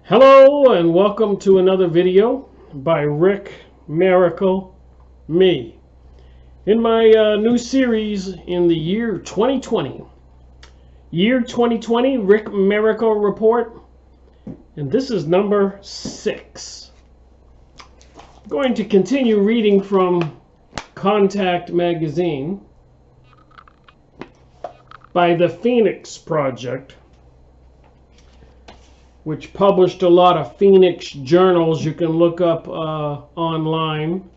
Hello and welcome to another video by Rick Miracle Me. In my new series in the year 2020. Year 2020 Rick Miracle Report. And this is number 6. I'm going to continue reading from Contact magazine by the Phoenix Project, which published a lot of Phoenix journals you can look up online.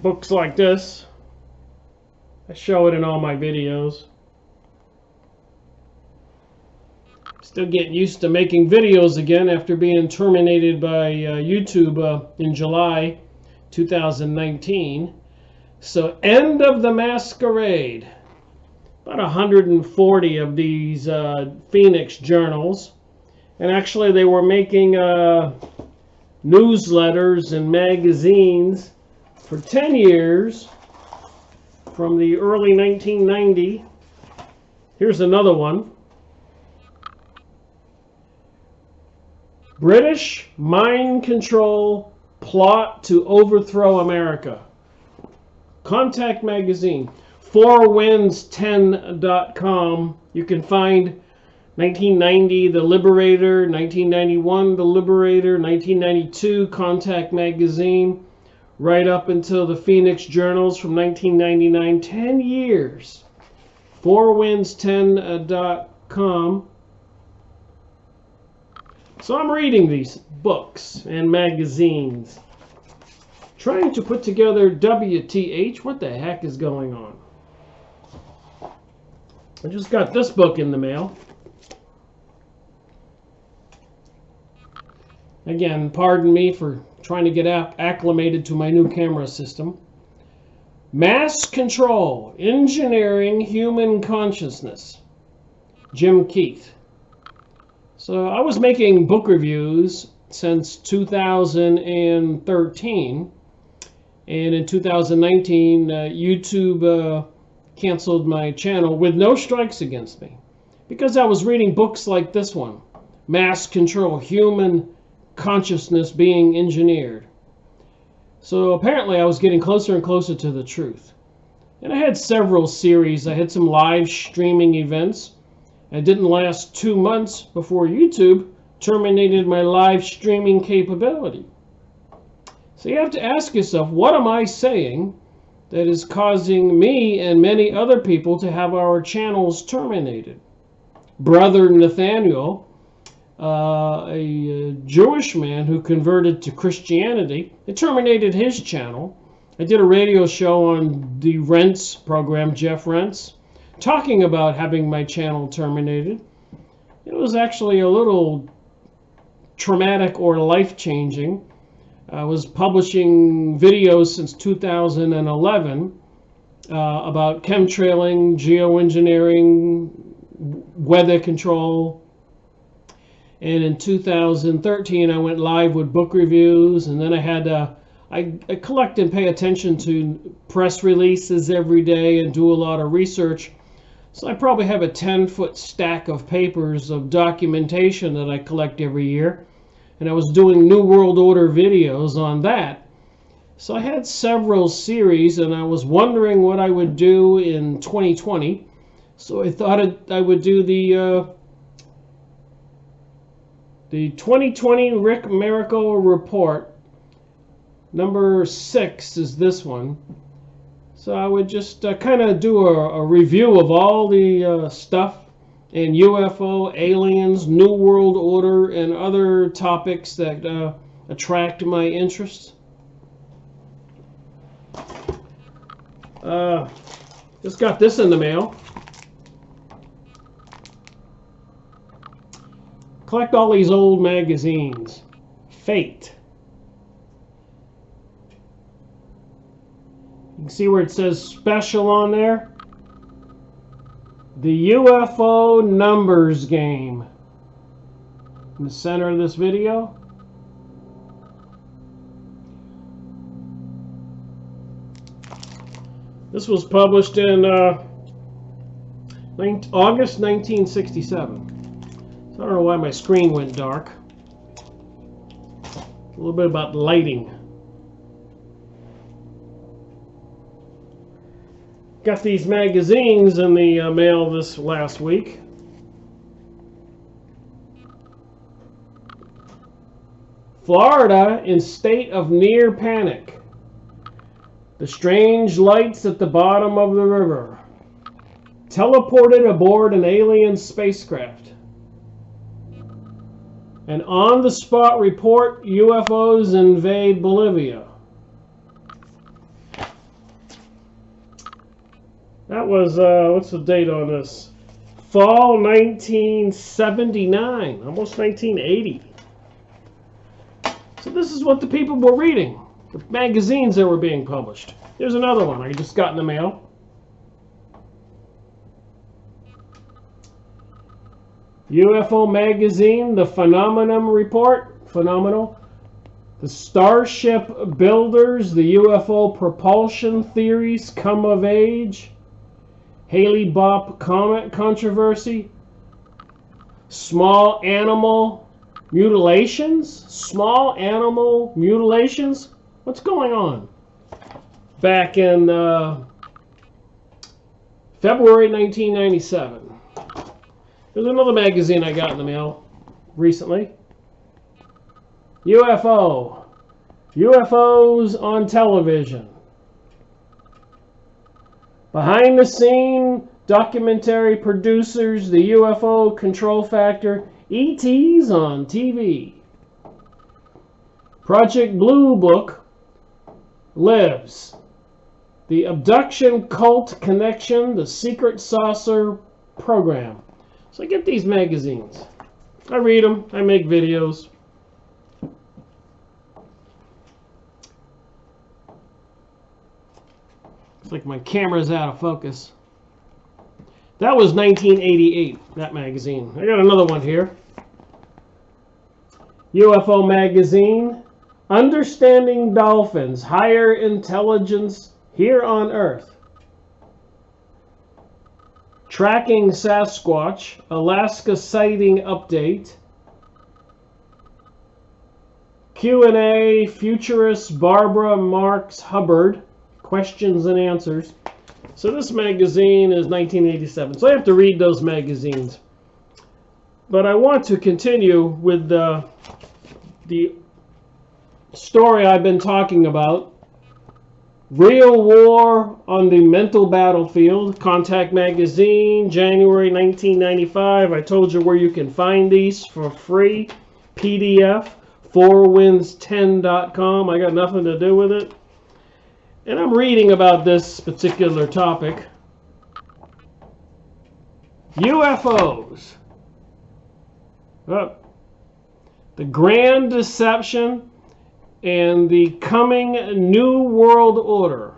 Books like this. I show it in all my videos. Still getting used to making videos again after being terminated by YouTube in July 2019. So, end of the masquerade. About 140 of these Phoenix journals, and actually they were making newsletters and magazines for 10 years from the early 1990. Here's another one. British mind control plot to overthrow America. Contact magazine. 4winds10.com. You can find 1990 The Liberator, 1991 The Liberator, 1992 Contact magazine, right up until the Phoenix journals from 1999. 10 years. 4winds10.com. So I'm reading these books and magazines, trying to put together WTH. What the heck is going on? I just got this book in the mail. Again, pardon me for trying to get acclimated to my new camera system. Mass Control, Engineering Human Consciousness. Jim Keith. So I was making book reviews since 2013. And in 2019, YouTube canceled my channel with no strikes against me because I was reading books like this one, Mass Control, Human Consciousness Being Engineered. So apparently I was getting closer and closer to the truth. And I had several series. I had some live streaming events. It didn't last 2 months before YouTube terminated my live streaming capability. So you have to ask yourself, what am I saying that is causing me and many other people to have our channels terminated? Brother Nathaniel, a Jewish man who converted to Christianity, it terminated his channel. I did a radio show on the Rents program, Jeff Rents, talking about having my channel terminated. It was actually a little traumatic or life-changing. I was publishing videos since 2011 about chemtrailing, geoengineering, weather control. And in 2013, I went live with book reviews. And then I had I collect and pay attention to press releases every day and do a lot of research. So I probably have a 10-foot stack of papers of documentation that I collect every year. And I was doing New World Order videos on that. So I had several series, and I was wondering what I would do in 2020. So I thought I would do the 2020 Rick Miracle Report. Number 6 is this one. So I would just kind of do a review of all the stuff in UFO, aliens, New World Order, and other topics that attract my interest. Just got this in the mail. Collect all these old magazines. Fate. You can see where it says special on there. The UFO numbers game. In the center of this video. This was published in August 1967. I don't know why my screen went dark. A little bit about lighting. Got these magazines in the mail this last week. Florida in state of near panic. The strange lights at the bottom of the river. Teleported aboard an alien spacecraft. An on-the-spot report, UFOs invade Bolivia. That was, what's the date on this? Fall 1979, almost 1980. So this is what the people were reading, the magazines that were being published. Here's another one I just got in the mail. UFO magazine, the Phenomenon Report, phenomenal. The Starship Builders, the UFO propulsion theories come of age. Hale-Bopp comet controversy. Small animal mutilations? Small animal mutilations? What's going on? Back in February 1997. There's another magazine I got in the mail recently. UFO. UFOs on television. Behind the scene documentary producers, the UFO control factor, ETs on TV. Project Blue Book lives. The Abduction Cult Connection, the Secret Saucer Program. So I get these magazines. I read them. I make videos. It's like my camera's out of focus. That was 1988, that magazine. I got another one here. UFO magazine. Understanding Dolphins, Higher Intelligence Here on Earth. Tracking Sasquatch, Alaska Sighting Update. Q&A, Futurist Barbara Marx Hubbard, Questions and Answers. So this magazine is 1987, so I have to read those magazines. But I want to continue with the story I've been talking about. Real War on the Mental Battlefield, Contact Magazine, January 1995. I told you where you can find these for free. PDF, 4winds10.com. I got nothing to do with it. And I'm reading about this particular topic. UFOs. The Grand Deception and the coming New World Order.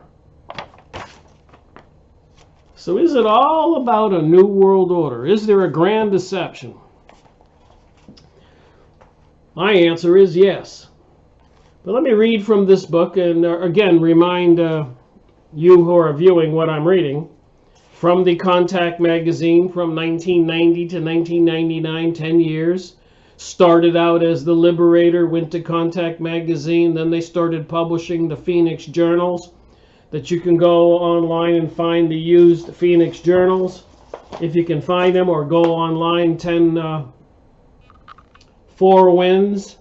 So is it all about a New World Order? Is there a grand deception? My answer is yes. But let me read from this book and again remind you who are viewing what I'm reading. From the Contact magazine from 1990 to 1999, 10 years. Started out as the Liberator, went to Contact magazine, then they started publishing the Phoenix Journals, that you can go online and find the used Phoenix Journals, if you can find them, or go online, 4 Winds.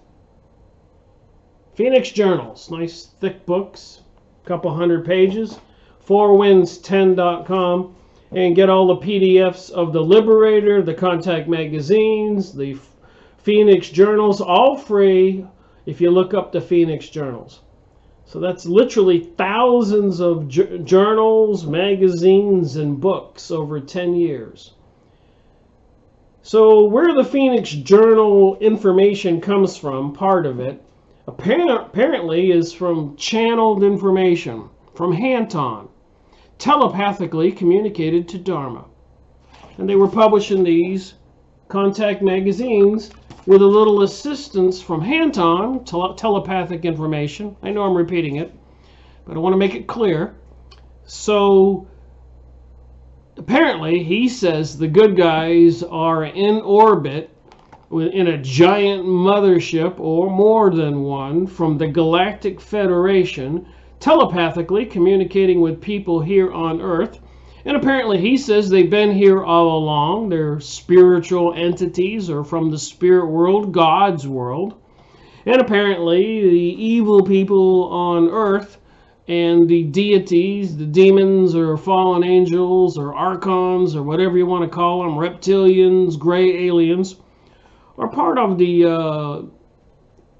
Phoenix Journals, nice thick books, a couple hundred pages, 4winds10.com, and get all the PDFs of the Liberator, the Contact magazines, the Phoenix Journals, all free if you look up the Phoenix Journals. So that's literally thousands of journals, magazines, and books over 10 years. So where the Phoenix Journal information comes from, part of it, apparently is from channeled information, from Hanton, telepathically communicated to Dharma. And they were publishing these Contact magazines with a little assistance from Hanton, telepathic information. I know I'm repeating it, but I want to make it clear. So apparently he says the good guys are in orbit in a giant mothership, or more than one, from the Galactic Federation, telepathically communicating with people here on Earth. And apparently he says they've been here all along. They're spiritual entities, or from the spirit world, God's world. And apparently the evil people on Earth and the deities, the demons or fallen angels or archons or whatever you want to call them, reptilians, gray aliens, are part of the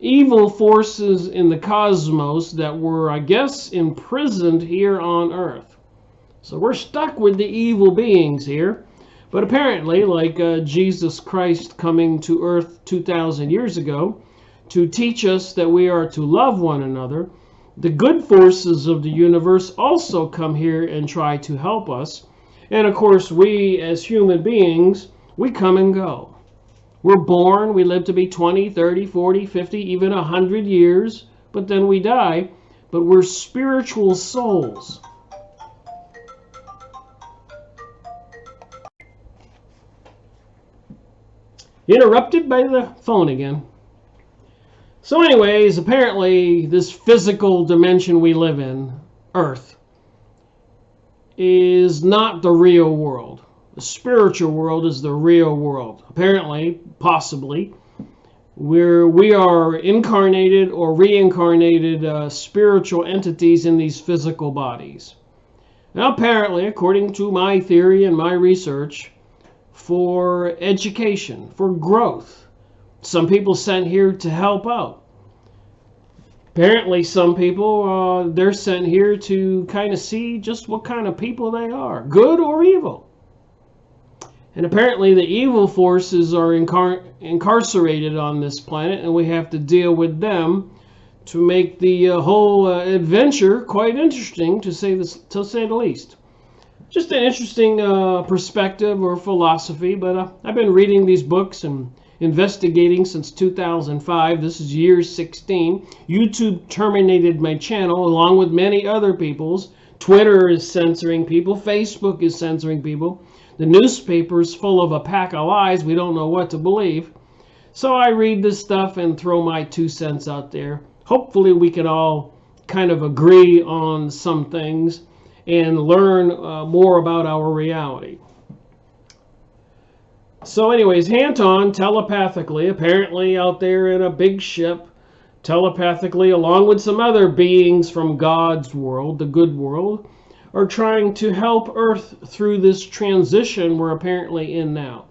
evil forces in the cosmos that were, I guess, imprisoned here on Earth. So we're stuck with the evil beings here. But apparently, like Jesus Christ coming to Earth 2,000 years ago to teach us that we are to love one another, the good forces of the universe also come here and try to help us. And of course, we as human beings, we come and go. We're born, we live to be 20, 30, 40, 50, even 100 years, but then we die. But we're spiritual souls. Interrupted by the phone again. So anyways, apparently this physical dimension we live in, Earth, is not the real world. The spiritual world is the real world. Apparently, possibly, we are incarnated or reincarnated spiritual entities in these physical bodies. Now, apparently, according to my theory and my research, for education, for growth. Some people sent here to help out. Apparently, some people, they're sent here to kind of see just what kind of people they are, good or evil. And apparently the evil forces are incarcerated on this planet, and we have to deal with them to make the whole adventure quite interesting, to say the least. Just an interesting perspective or philosophy, but I've been reading these books and investigating since 2005. This is year 16. YouTube terminated my channel along with many other people's. Twitter is censoring people. Facebook is censoring people. The newspaper's full of a pack of lies. We don't know what to believe. So I read this stuff and throw my 2 cents out there. Hopefully we can all kind of agree on some things and learn more about our reality. So anyways, Hanton telepathically, apparently out there in a big ship, telepathically, along with some other beings from God's world, the good world, are trying to help Earth through this transition we're apparently in now.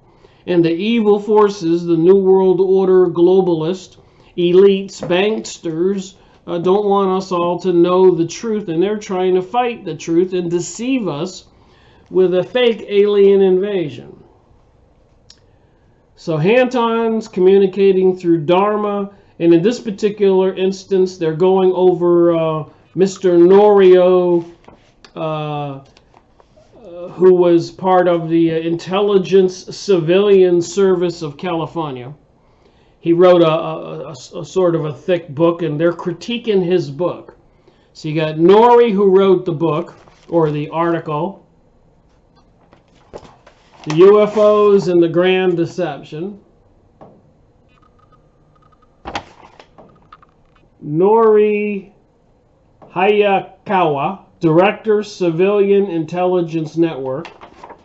And the evil forces, the New World Order globalists, elites, banksters, don't want us all to know the truth, and they're trying to fight the truth and deceive us with a fake alien invasion. So Hanton's communicating through Dharma, and in this particular instance, they're going over Mr. Norio, who was part of the Intelligence Civilian Service of California. He wrote a sort of a thick book, and they're critiquing his book. So you got Nori, who wrote the book, or the article, The UFOs and the Grand Deception. Nori Hayakawa, Director, Civilian Intelligence Network.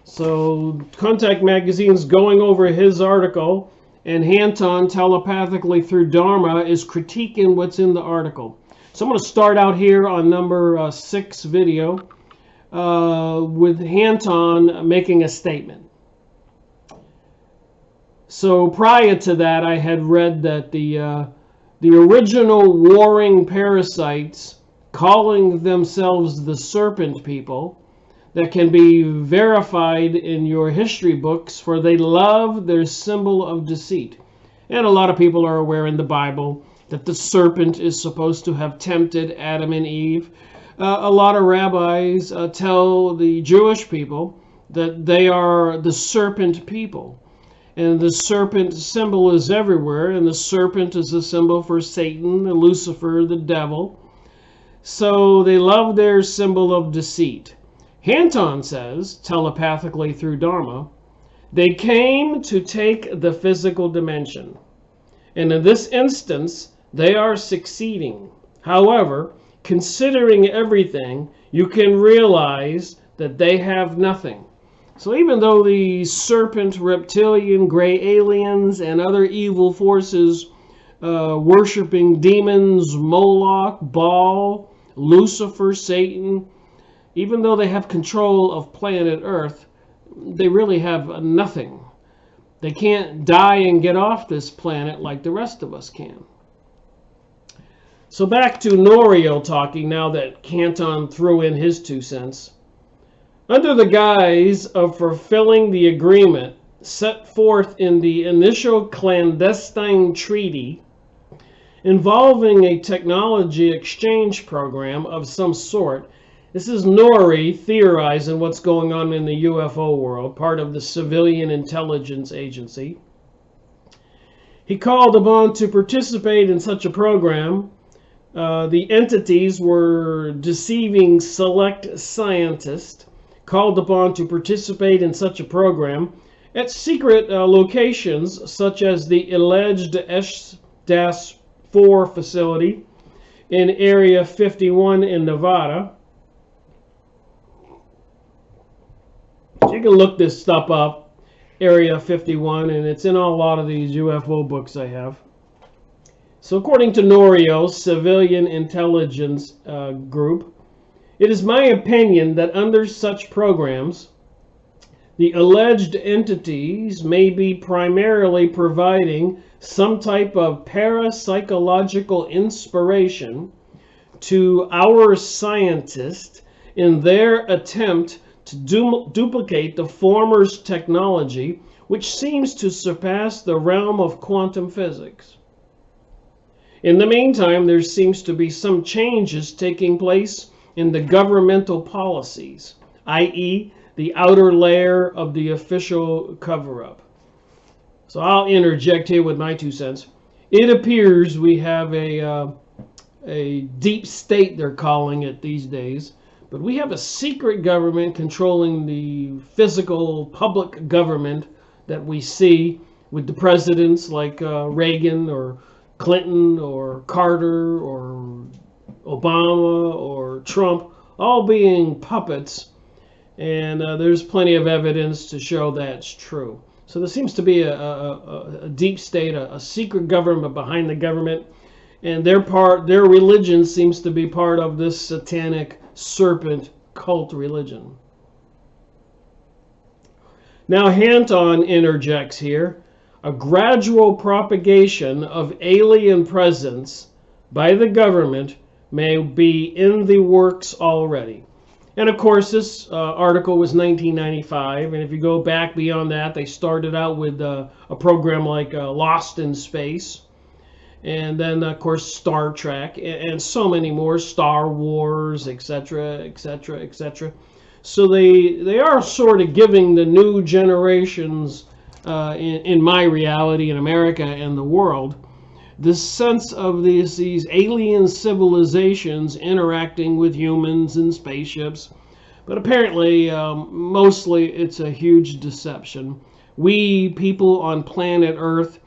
So Contact Magazine's going over his article, and Hanton telepathically through Dharma is critiquing what's in the article. So I'm going to start out here on number 6 video with Hanton making a statement. So prior to that, I had read that the original warring parasites, calling themselves the Serpent People, that can be verified in your history books, for they love their symbol of deceit. And a lot of people are aware in the Bible that the serpent is supposed to have tempted Adam and Eve. A lot of rabbis tell the Jewish people that they are the serpent people. And the serpent symbol is everywhere, and the serpent is a symbol for Satan, Lucifer, the devil. So they love their symbol of deceit. Hanton says, telepathically through Dharma, They came to take the physical dimension. And in this instance, they are succeeding. However, considering everything, you can realize that they have nothing. So even though the serpent, reptilian, gray aliens, and other evil forces worshiping demons, Moloch, Baal, Lucifer, Satan, even though they have control of planet Earth, they really have nothing. They can't die and get off this planet like the rest of us can. So back to Norio talking now that Canton threw in his 2 cents. Under the guise of fulfilling the agreement set forth in the initial clandestine treaty involving a technology exchange program of some sort, this is Nori theorizing what's going on in the UFO world, part of the Civilian Intelligence Agency. He called upon to participate in such a program. The entities were deceiving select scientists called upon to participate in such a program at secret locations such as the alleged S-4 facility in Area 51 in Nevada. So you can look this stuff up, Area 51, and it's in a lot of these UFO books I have. So according to Norio's Civilian Intelligence Group, it is my opinion that under such programs, the alleged entities may be primarily providing some type of parapsychological inspiration to our scientists in their attempt to duplicate the former's technology, which seems to surpass the realm of quantum physics. In the meantime, there seems to be some changes taking place in the governmental policies, i.e., the outer layer of the official cover-up. So I'll interject here with my 2 cents. It appears we have a deep state, they're calling it these days, but we have a secret government controlling the physical public government that we see with the presidents like Reagan or Clinton or Carter or Obama or Trump, all being puppets, and there's plenty of evidence to show that's true. So there seems to be a deep state, a secret government behind the government, and their religion seems to be part of this satanic serpent cult religion. Now Hanton interjects here, a gradual propagation of alien presence by the government may be in the works already. And of course, this article was 1995, and if you go back beyond that, they started out with a program like Lost in Space, and then of course Star Trek, and so many more, Star Wars, etc., etc., etc. So they are sort of giving the new generations in my reality in America and the world this sense of these alien civilizations interacting with humans in spaceships. But apparently, mostly it's a huge deception. We people on planet Earth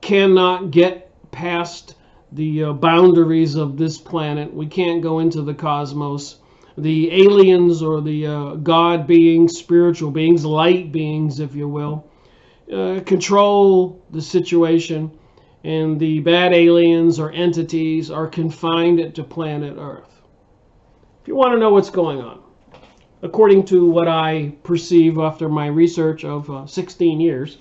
cannot get past the boundaries of this planet. We can't go into the cosmos. The aliens, or the God beings, spiritual beings, light beings, if you will, control the situation. And the bad aliens or entities are confined to planet Earth. If you want to know what's going on, according to what I perceive after my research of 16 years.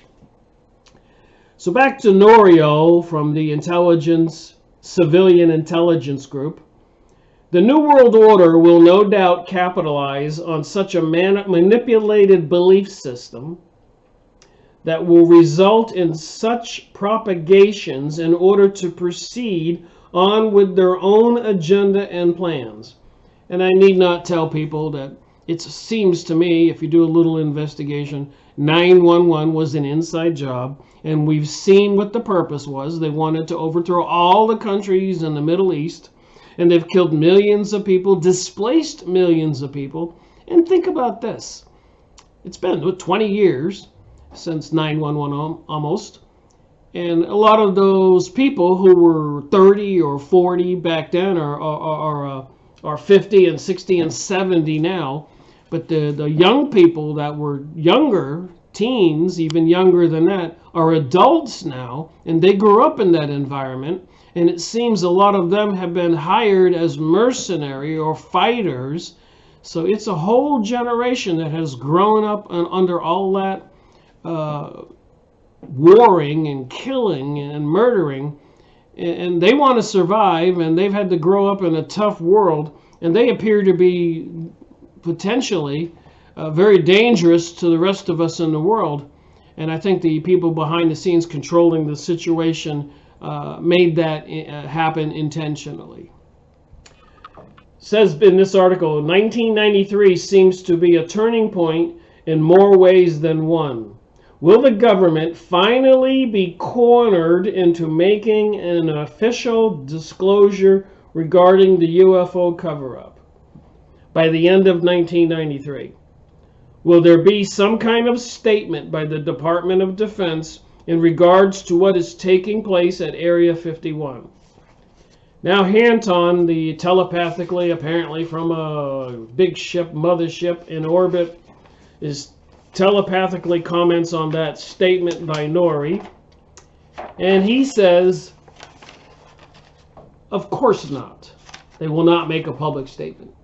So back to Norio from the Civilian Intelligence Group. The New World Order will no doubt capitalize on such a manipulated belief system that will result in such propagations in order to proceed on with their own agenda and plans. And I need not tell people that it seems to me, if you do a little investigation, 911 was an inside job, and we've seen what the purpose was. They wanted to overthrow all the countries in the Middle East, and they've killed millions of people, displaced millions of people. And think about this. It's been 20 years. since 9/11 almost. And a lot of those people who were 30 or 40 back then are 50 and 60 and 70 now. But the young people that were younger, teens, even younger than that, are adults now, and they grew up in that environment. And it seems a lot of them have been hired as mercenary or fighters. So it's a whole generation that has grown up under all that warring and killing and murdering, and they want to survive, and they've had to grow up in a tough world, and they appear to be potentially very dangerous to the rest of us in the world. And I think the people behind the scenes controlling the situation made that happen intentionally. Says in this article, 1993 seems to be a turning point in more ways than one. Will the government finally be cornered into making an official disclosure regarding the UFO cover-up by the end of 1993? Will there be some kind of statement by the Department of Defense in regards to what is taking place at Area 51? Now Hanton, the telepathically, apparently from a big ship, mothership in orbit, is telepathically comments on that statement by Nori, and he says, of course not. They will not make a public statement.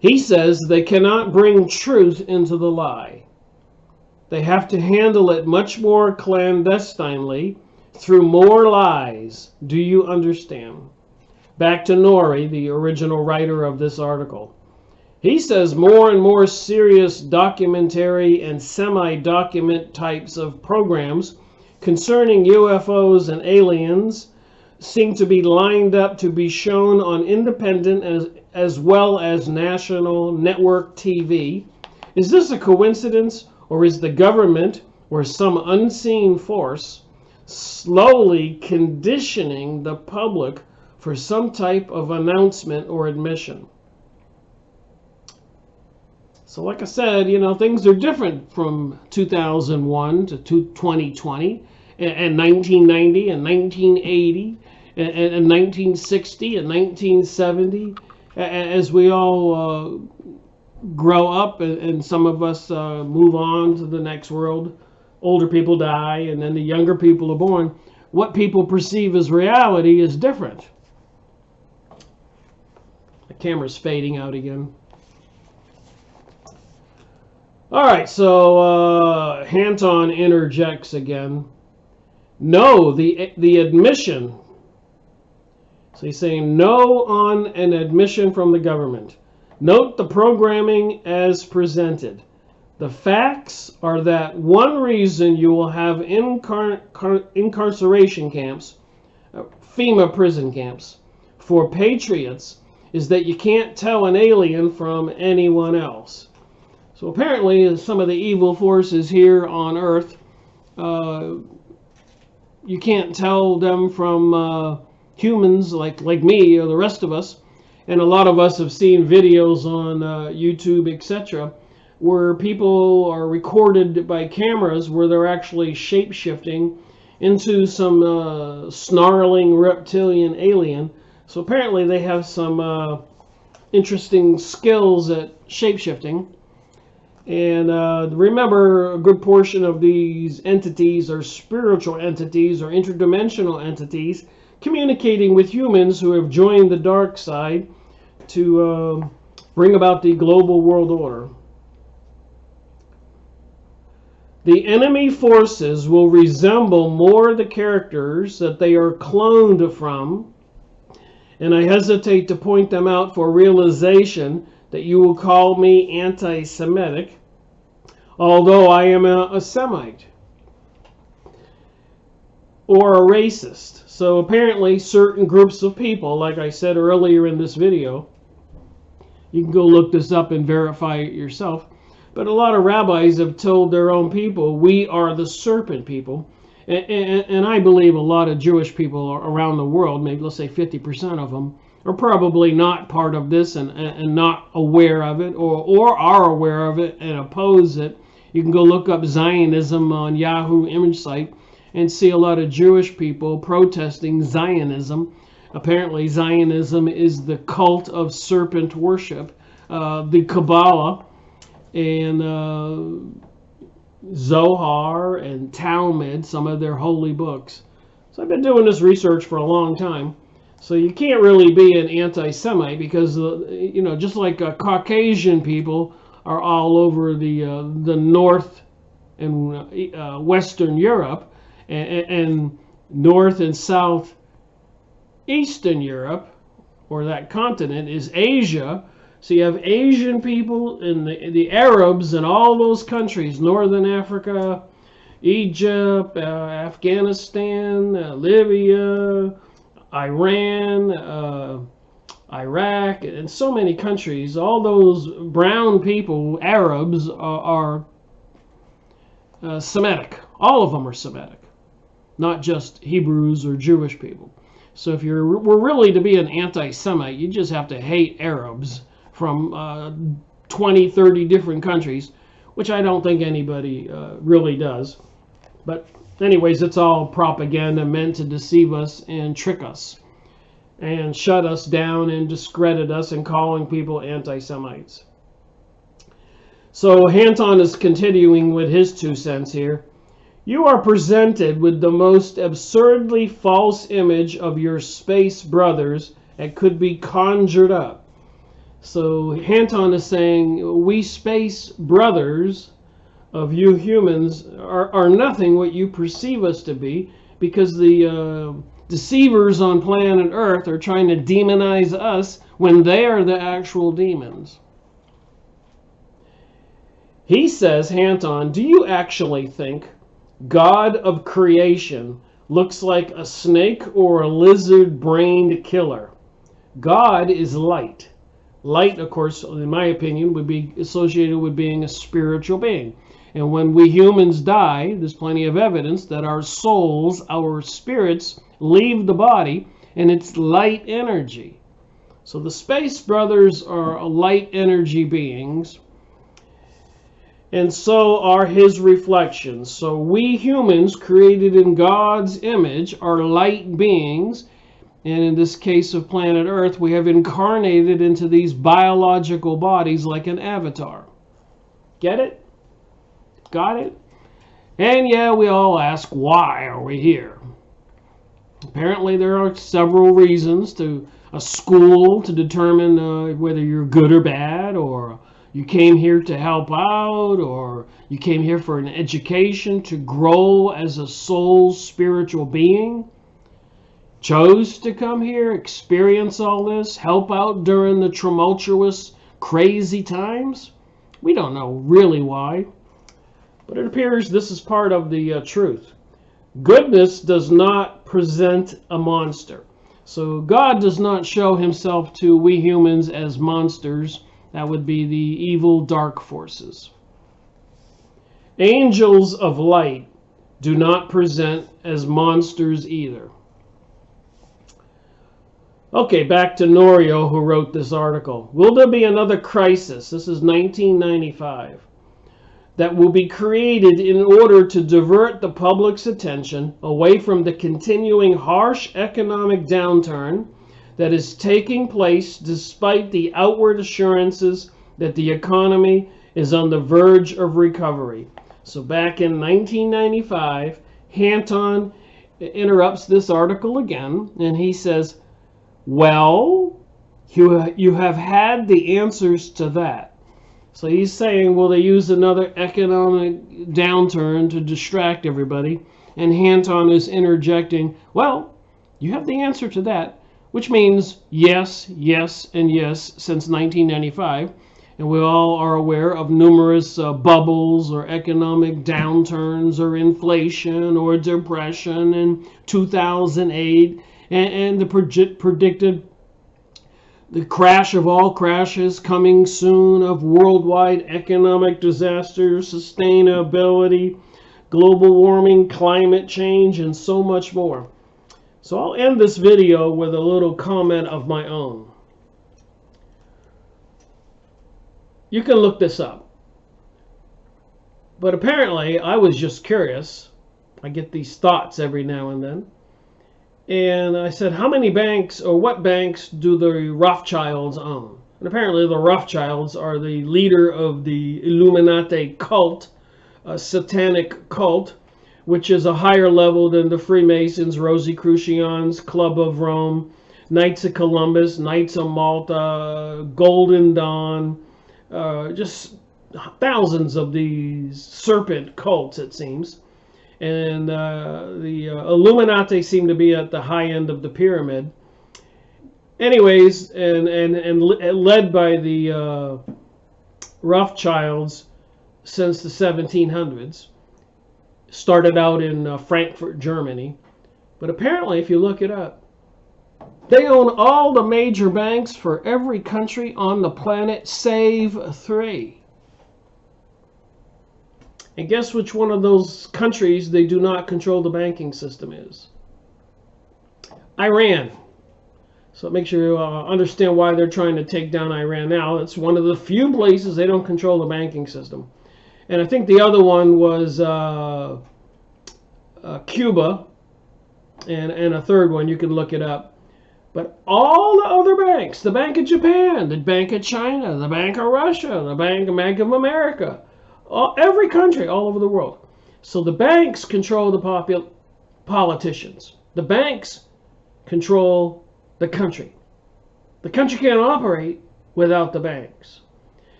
He says they cannot bring truth into the lie. They have to handle it much more clandestinely through more lies. Do you understand? Back to Nori, the original writer of this article. He says more and more serious documentary and semi-document types of programs concerning UFOs and aliens seem to be lined up to be shown on independent as well as national network TV. Is this a coincidence, or is the government or some unseen force slowly conditioning the public for some type of announcement or admission? So like I said, you know, things are different from 2001 to 2020 and 1990 and 1980 and 1960 and 1970 as we all grow up and some of us move on to the next world. Older people die and then the younger people are born. What people perceive as reality is different. The camera's fading out again. All right, so Hanton interjects again. No, the admission. So he's saying no on an admission from the government. Note the programming as presented. The facts are that one reason you will have incarceration camps, FEMA prison camps, for patriots is that you can't tell an alien from anyone else. So apparently some of the evil forces here on Earth, you can't tell them from humans like me or the rest of us. And a lot of us have seen videos on YouTube, etc., where people are recorded by cameras where they're actually shape-shifting into some snarling reptilian alien. So apparently they have some interesting skills at shape-shifting. And remember, a good portion of these entities are spiritual entities or interdimensional entities communicating with humans who have joined the dark side to bring about the global world order. The enemy forces will resemble more the characters that they are cloned from, and I hesitate to point them out for realization that you will call me anti-Semitic, although I am a Semite, or a racist. So apparently certain groups of people, like I said earlier in this video, you can go look this up and verify it yourself, but a lot of rabbis have told their own people, we are the serpent people. And I believe a lot of Jewish people around the world, maybe let's say 50% of them, are probably not part of this and not aware of it, or are aware of it and oppose it You can go look up Zionism on Yahoo image site and see a lot of Jewish people protesting Zionism. Apparently, Zionism is the cult of serpent worship, the Kabbalah, and Zohar and Talmud, some of their holy books. So I've been doing this research for a long time. So you can't really be an anti-Semite because, just like Caucasian people are all over the North and Western Europe, and North and South Eastern Europe, or that continent, is Asia. So you have Asian people and the Arabs in all those countries, Northern Africa, Egypt, Afghanistan, Libya, Iran, Iraq, and so many countries. All those brown people, Arabs, are Semitic. All of them are Semitic, not just Hebrews or Jewish people. So if we're really to be an anti-Semite, you just have to hate Arabs from 20, 30 different countries, which I don't think anybody really does. But anyways, it's all propaganda meant to deceive us and trick us and shut us down and discredit us and calling people anti-Semites. So Hanton is continuing with his 2 cents here. You are presented with the most absurdly false image of your space brothers that could be conjured up. So Hanton is saying, we space brothers of you humans are nothing what you perceive us to be, because the deceivers on planet Earth are trying to demonize us when they are the actual demons. He says, Hanton, do you actually think God of creation looks like a snake or a lizard-brained killer? God is light. Light, of course, in my opinion, would be associated with being a spiritual being. And when we humans die, there's plenty of evidence that our souls, our spirits, leave the body, and it's light energy. So the space brothers are light energy beings, and so are his reflections. So we humans, created in God's image, are light beings. And in this case of planet Earth, we have incarnated into these biological bodies like an avatar. Get it? Got it? And yeah, we all ask, why are we here? Apparently there are several reasons to a school to determine whether you're good or bad, or you came here to help out, or you came here for an education to grow as a soul spiritual being. Chose to come here, experience all this, help out during the tumultuous, crazy times. We don't know really why, but it appears this is part of the truth. Goodness does not present a monster. So God does not show himself to we humans as monsters. That would be the evil dark forces. Angels of light do not present as monsters either. Okay, back to Norio, who wrote this article. Will there be another crisis? This is 1995. That will be created in order to divert the public's attention away from the continuing harsh economic downturn that is taking place despite the outward assurances that the economy is on the verge of recovery. So back in 1995, Hanton interrupts this article again, and he says, well, you have had the answers to that. So he's saying, will they use another economic downturn to distract everybody? And Hanton is interjecting, well, you have the answer to that, which means yes, yes, and yes since 1995. And we all are aware of numerous bubbles or economic downturns or inflation or depression in 2008. And the predicted the crash of all crashes coming soon, of worldwide economic disasters, sustainability, global warming, climate change, and so much more. So I'll end this video with a little comment of my own. You can look this up. But apparently, I was just curious. I get these thoughts every now and then. And I said, how many banks or what banks do the Rothschilds own? And apparently the Rothschilds are the leader of the Illuminati cult, a satanic cult, which is a higher level than the Freemasons, Rosicrucians, Club of Rome, Knights of Columbus, Knights of Malta, Golden Dawn, just thousands of these serpent cults, it seems. And the Illuminati seem to be at the high end of the pyramid. Anyways, and led by the Rothschilds since the 1700s. Started out in Frankfurt, Germany. But apparently, if you look it up, they own all the major banks for every country on the planet, save 3. And guess which one of those countries they do not control the banking system is? Iran. So it makes you understand why they're trying to take down Iran now. It's one of the few places they don't control the banking system. And I think the other one was Cuba, and a third one, you can look it up. But all the other banks, the Bank of Japan, the Bank of China, the Bank of Russia, the Bank of America, every country all over the world. So the banks control the politicians. The banks control the country. The country can't operate without the banks.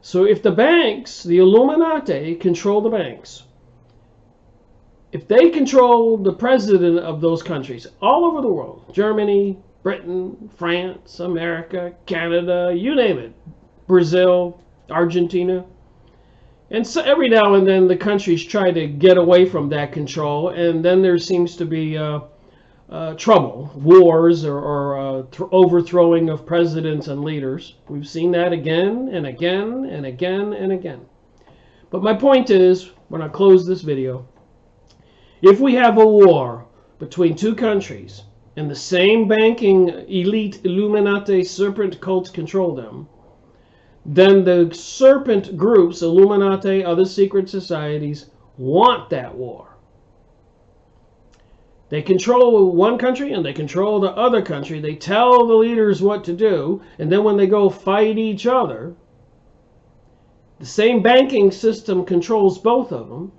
So if the banks, the Illuminati, control the banks, if they control the president of those countries all over the world, Germany, Britain, France, America, Canada, you name it, Brazil, Argentina. And so every now and then the countries try to get away from that control, and then there seems to be trouble, wars, or overthrowing of presidents and leaders. We've seen that again and again and again and again. But my point is, when I close this video, if we have a war between two countries and the same banking elite Illuminati serpent cults control them, then the serpent groups, Illuminati, other secret societies, want that war. They control one country and they control the other country. They tell the leaders what to do, and then when they go fight each other, the same banking system controls both of them.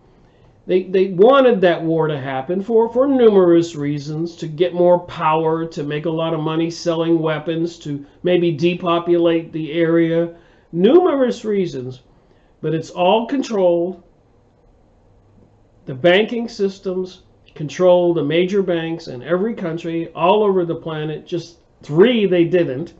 They wanted that war to happen for numerous reasons, to get more power, to make a lot of money selling weapons, to maybe depopulate the area, numerous reasons, but it's all controlled. The banking systems control the major banks in every country all over the planet. Just 3 they didn't.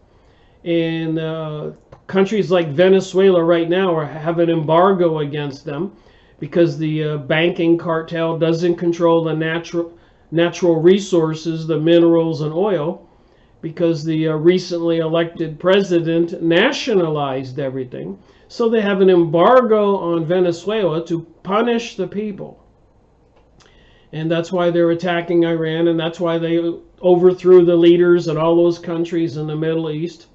And countries like Venezuela right now have an embargo against them because the banking cartel doesn't control the natural resources, the minerals and oil, because the recently elected president nationalized everything. So they have an embargo on Venezuela to punish the people. And that's why they're attacking Iran, and that's why they overthrew the leaders in all those countries in the Middle East,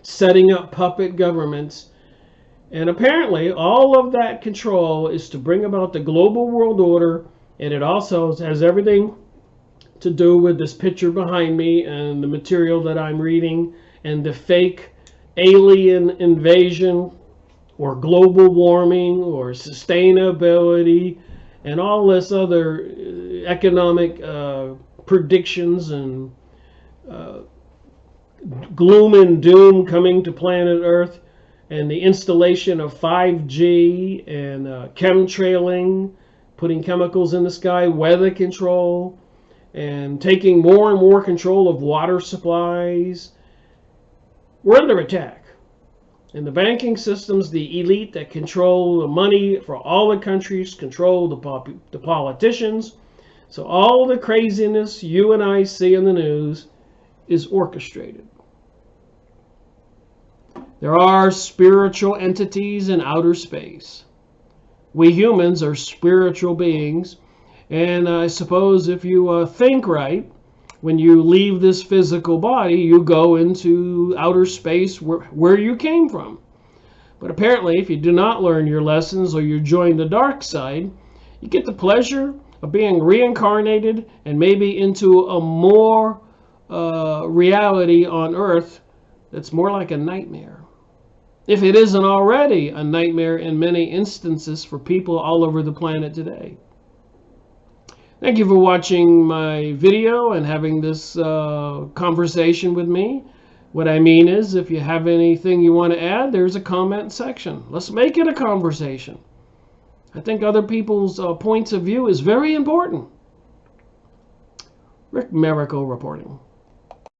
setting up puppet governments. And apparently all of that control is to bring about the global world order, and it also has everything to do with this picture behind me and the material that I'm reading and the fake alien invasion or global warming or sustainability and all this other economic predictions and gloom and doom coming to planet Earth, and the installation of 5G and chemtrailing, putting chemicals in the sky, weather control, and taking more and more control of water supplies. We're under attack. And the banking systems, the elite that control the money for all the countries, control the politicians. So all the craziness you and I see in the news is orchestrated. There are spiritual entities in outer space. We humans are spiritual beings. And I suppose if you think right, when you leave this physical body, you go into outer space where you came from. But apparently, if you do not learn your lessons or you join the dark side, you get the pleasure of being reincarnated and maybe into a more reality on Earth that's more like a nightmare. If it isn't already a nightmare in many instances for people all over the planet today. Thank you for watching my video and having this conversation with me. What I mean is, if you have anything you want to add, there's a comment section. Let's make it a conversation. I think other people's points of view is very important. Rick Miracle reporting.